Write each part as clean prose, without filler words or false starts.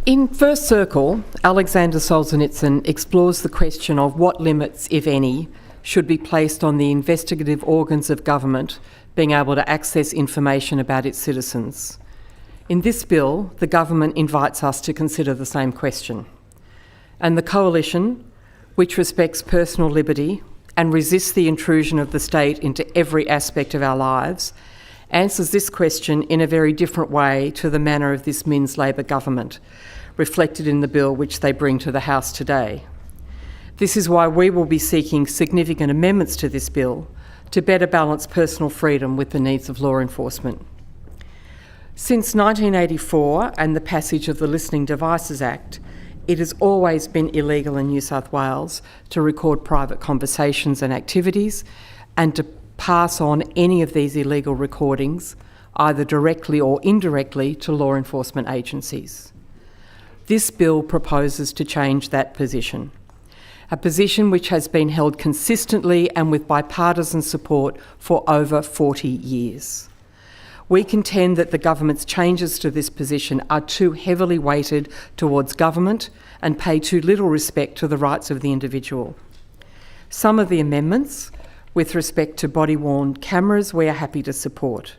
In First Circle, Alexander Solzhenitsyn explores the question of what limits, if any, should be placed on the investigative organs of government being able to access information about its citizens. In this bill, the government invites us to consider the same question. And the Coalition, which respects personal liberty and resists the intrusion of the state into every aspect of our lives, answers this question in a very different way to the manner of this Minns Labor government, reflected in the bill which they bring to the House today. This is why we will be seeking significant amendments to this bill to better balance personal freedom with the needs of law enforcement. Since 1984 and the passage of the Listening Devices Act, it has always been illegal in New South Wales to record private conversations and activities and to pass on any of these illegal recordings, either directly or indirectly, to law enforcement agencies. This bill proposes to change that position, a position which has been held consistently and with bipartisan support for over 40 years. We contend that the government's changes to this position are too heavily weighted towards government and pay too little respect to the rights of the individual. Some of the amendments, with respect to body-worn cameras, we are happy to support.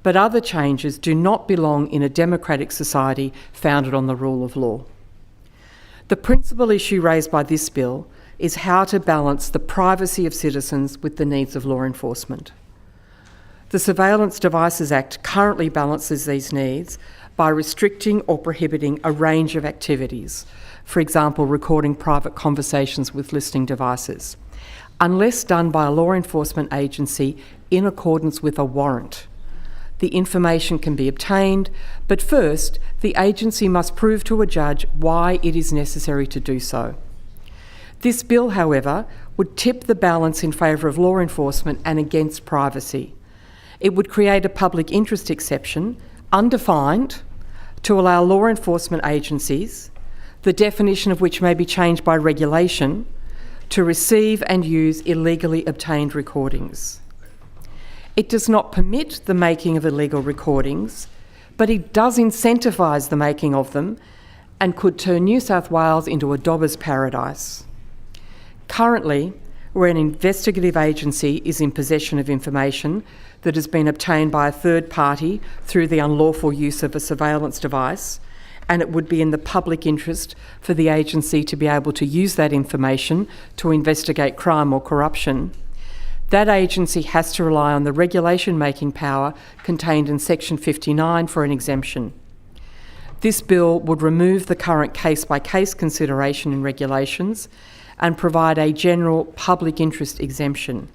But other changes do not belong in a democratic society founded on the rule of law. The principal issue raised by this bill is how to balance the privacy of citizens with the needs of law enforcement. The Surveillance Devices Act currently balances these needs by restricting or prohibiting a range of activities, for example, recording private conversations with listening devices, unless done by a law enforcement agency in accordance with a warrant. The information can be obtained, but first, the agency must prove to a judge why it is necessary to do so. This bill, however, would tip the balance in favour of law enforcement and against privacy. It would create a public interest exception, undefined, to allow law enforcement agencies, the definition of which may be changed by regulation, to receive and use illegally obtained recordings. It does not permit the making of illegal recordings, but it does incentivise the making of them and could turn New South Wales into a dobber's paradise. Currently, where an investigative agency is in possession of information that has been obtained by a third party through the unlawful use of a surveillance device, and it would be in the public interest for the agency to be able to use that information to investigate crime or corruption, that agency has to rely on the regulation-making power contained in Section 59 for an exemption. This bill would remove the current case-by-case consideration in regulations and provide a general public interest exemption.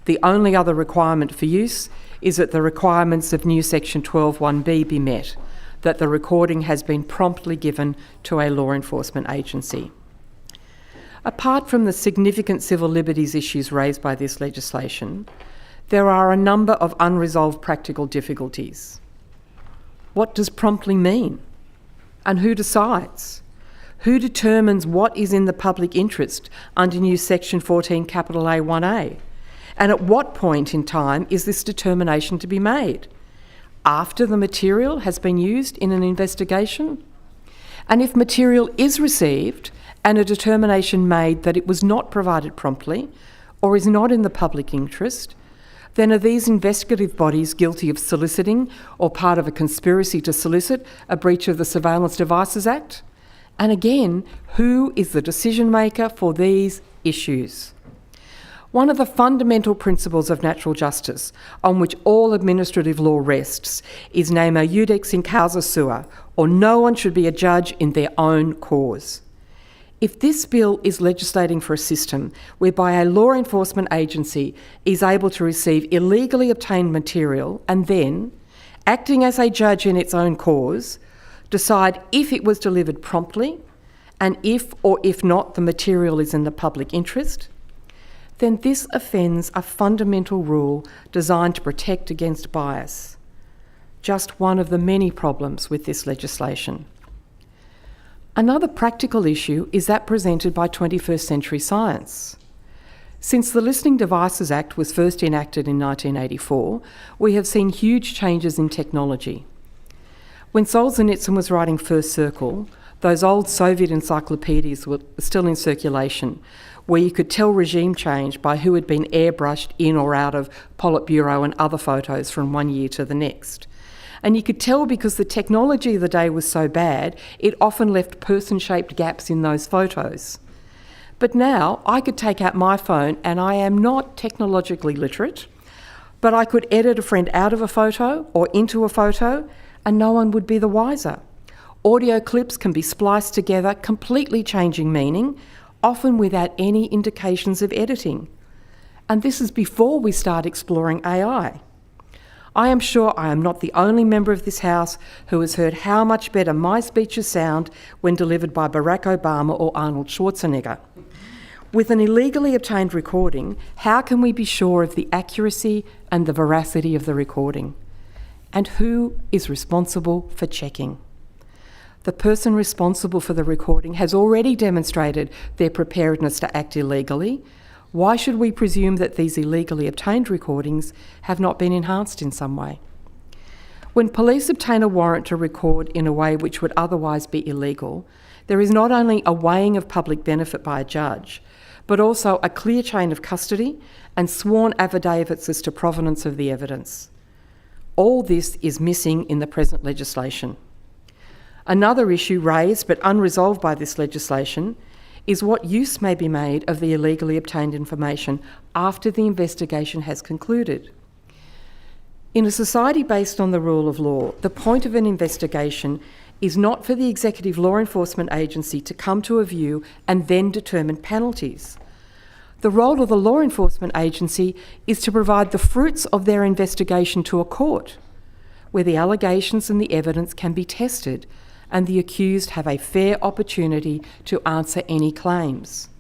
The only other requirement for use is that the requirements of new Section 12(1)(b) be met, that the recording has been promptly given to a law enforcement agency. Apart from the significant civil liberties issues raised by this legislation, there are a number of unresolved practical difficulties. What does promptly mean? And who decides? Who determines what is in the public interest under new Section 14A(1)(a)? And at what point in time is this determination to be made? After the material has been used in an investigation? And if material is received and a determination made that it was not provided promptly or is not in the public interest, then are these investigative bodies guilty of soliciting or part of a conspiracy to solicit a breach of the Surveillance Devices Act? And again, who is the decision maker for these issues? One of the fundamental principles of natural justice on which all administrative law rests is nemo judex in causa sua, or no one should be a judge in their own cause. If this bill is legislating for a system whereby a law enforcement agency is able to receive illegally obtained material and then, acting as a judge in its own cause, decide if it was delivered promptly and if or if not the material is in the public interest, then this offends a fundamental rule designed to protect against bias. Just one of the many problems with this legislation. Another practical issue is that presented by 21st century science. Since the Listening Devices Act was first enacted in 1984, we have seen huge changes in technology. When Solzhenitsyn was writing First Circle, those old Soviet encyclopedias were still in circulation, where you could tell regime change by who had been airbrushed in or out of Politburo and other photos from one year to the next. And you could tell because the technology of the day was so bad, it often left person-shaped gaps in those photos. But now I could take out my phone, and I am not technologically literate, but I could edit a friend out of a photo or into a photo, and no one would be the wiser. Audio clips can be spliced together, completely changing meaning, often without any indications of editing. And this is before we start exploring AI. I am sure I am not the only member of this House who has heard how much better my speeches sound when delivered by Barack Obama or Arnold Schwarzenegger. With an illegally obtained recording, how can we be sure of the accuracy and the veracity of the recording? And who is responsible for checking? The person responsible for the recording has already demonstrated their preparedness to act illegally. Why should we presume that these illegally obtained recordings have not been enhanced in some way? When police obtain a warrant to record in a way which would otherwise be illegal, there is not only a weighing of public benefit by a judge, but also a clear chain of custody and sworn affidavits as to provenance of the evidence. All this is missing in the present legislation. Another issue raised but unresolved by this legislation is what use may be made of the illegally obtained information after the investigation has concluded. In a society based on the rule of law, the point of an investigation is not for the Executive Law Enforcement Agency to come to a view and then determine penalties. The role of the Law Enforcement Agency is to provide the fruits of their investigation to a court, where the allegations and the evidence can be tested and the accused have a fair opportunity to answer any claims.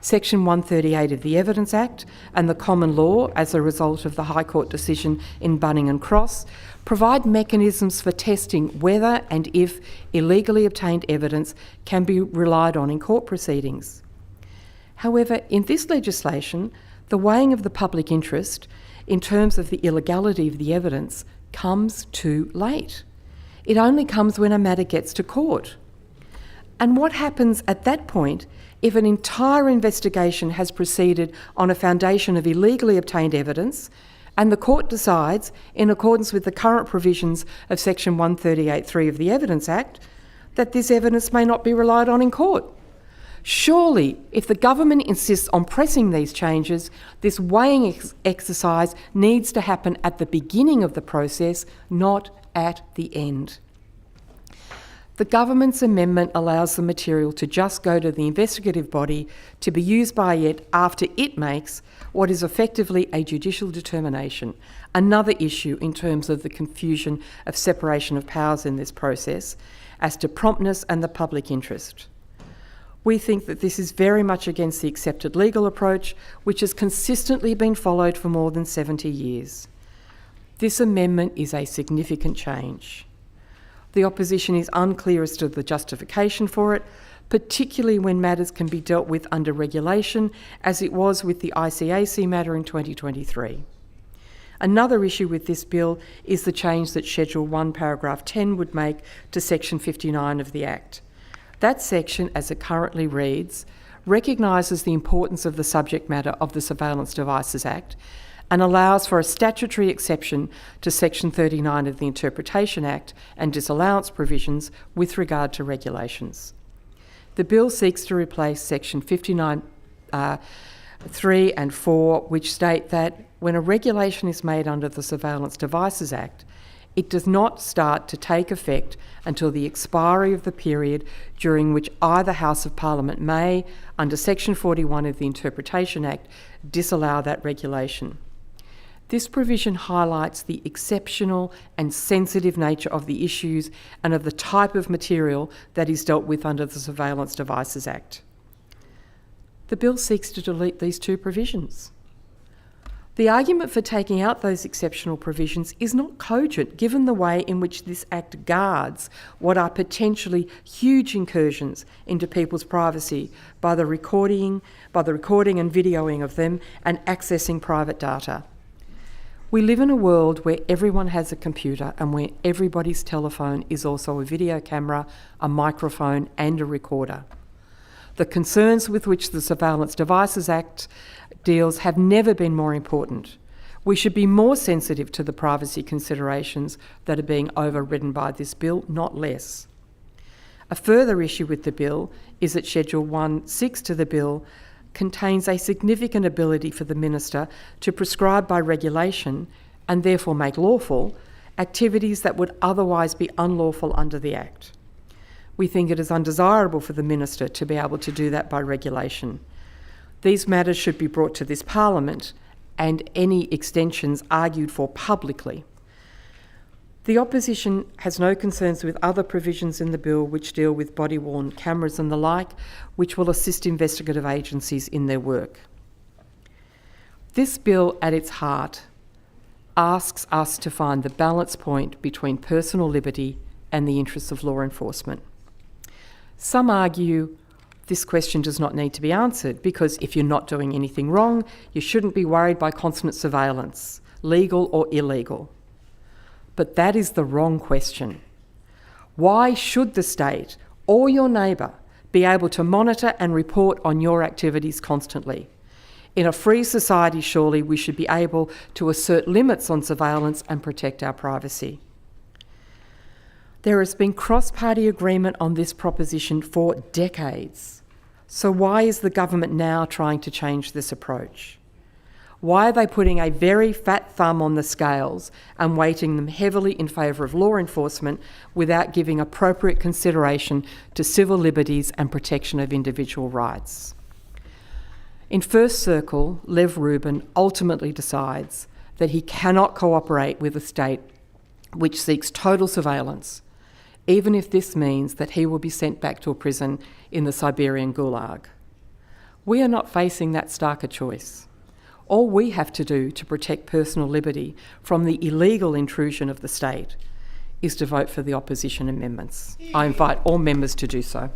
Section 138 of the Evidence Act and the common law, as a result of the High Court decision in Bunning and Cross, provide mechanisms for testing whether and if illegally obtained evidence can be relied on in court proceedings. However, in this legislation, the weighing of the public interest in terms of the illegality of the evidence comes too late. It only comes when a matter gets to court. And what happens at that point if an entire investigation has proceeded on a foundation of illegally obtained evidence and the court decides, in accordance with the current provisions of Section 138(3) of the Evidence Act, that this evidence may not be relied on in court? Surely, if the government insists on pressing these changes, this weighing exercise needs to happen at the beginning of the process, not at the end. The government's amendment allows the material to just go to the investigative body to be used by it after it makes what is effectively a judicial determination, another issue in terms of the confusion of separation of powers in this process, as to promptness and the public interest. We think that this is very much against the accepted legal approach, which has consistently been followed for more than 70 years. This amendment is a significant change. The opposition is unclear as to the justification for it, particularly when matters can be dealt with under regulation, as it was with the ICAC matter in 2023. Another issue with this bill is the change that Schedule 1, Paragraph 10 would make to Section 59 of the Act. That section, as it currently reads, recognises the importance of the subject matter of the Surveillance Devices Act and allows for a statutory exception to Section 39 of the Interpretation Act and disallowance provisions with regard to regulations. The bill seeks to replace Section 59(3) and 4, which state that when a regulation is made under the Surveillance Devices Act, it does not start to take effect until the expiry of the period during which either House of Parliament may, under Section 41 of the Interpretation Act, disallow that regulation. This provision highlights the exceptional and sensitive nature of the issues and of the type of material that is dealt with under the Surveillance Devices Act. The bill seeks to delete these two provisions. The argument for taking out those exceptional provisions is not cogent, given the way in which this Act guards what are potentially huge incursions into people's privacy by the recording and videoing of them and accessing private data. We live in a world where everyone has a computer and where everybody's telephone is also a video camera, a microphone and a recorder. The concerns with which the Surveillance Devices Act deals have never been more important. We should be more sensitive to the privacy considerations that are being overridden by this bill, not less. A further issue with the bill is that Schedule 1.6 to the bill contains a significant ability for the Minister to prescribe by regulation, and therefore make lawful, activities that would otherwise be unlawful under the Act. We think it is undesirable for the Minister to be able to do that by regulation. These matters should be brought to this Parliament and any extensions argued for publicly. The opposition has no concerns with other provisions in the bill which deal with body-worn cameras and the like, which will assist investigative agencies in their work. This bill, at its heart, asks us to find the balance point between personal liberty and the interests of law enforcement. Some argue this question does not need to be answered because if you're not doing anything wrong, you shouldn't be worried by constant surveillance, legal or illegal. But that is the wrong question. Why should the state or your neighbour be able to monitor and report on your activities constantly? In a free society, surely we should be able to assert limits on surveillance and protect our privacy. There has been cross-party agreement on this proposition for decades. So why is the government now trying to change this approach? Why are they putting a very fat thumb on the scales and weighting them heavily in favour of law enforcement without giving appropriate consideration to civil liberties and protection of individual rights? In First Circle, Lev Rubin ultimately decides that he cannot cooperate with a state which seeks total surveillance, even if this means that he will be sent back to a prison in the Siberian Gulag. We are not facing that starker choice. All we have to do to protect personal liberty from the illegal intrusion of the state is to vote for the opposition amendments. I invite all members to do so.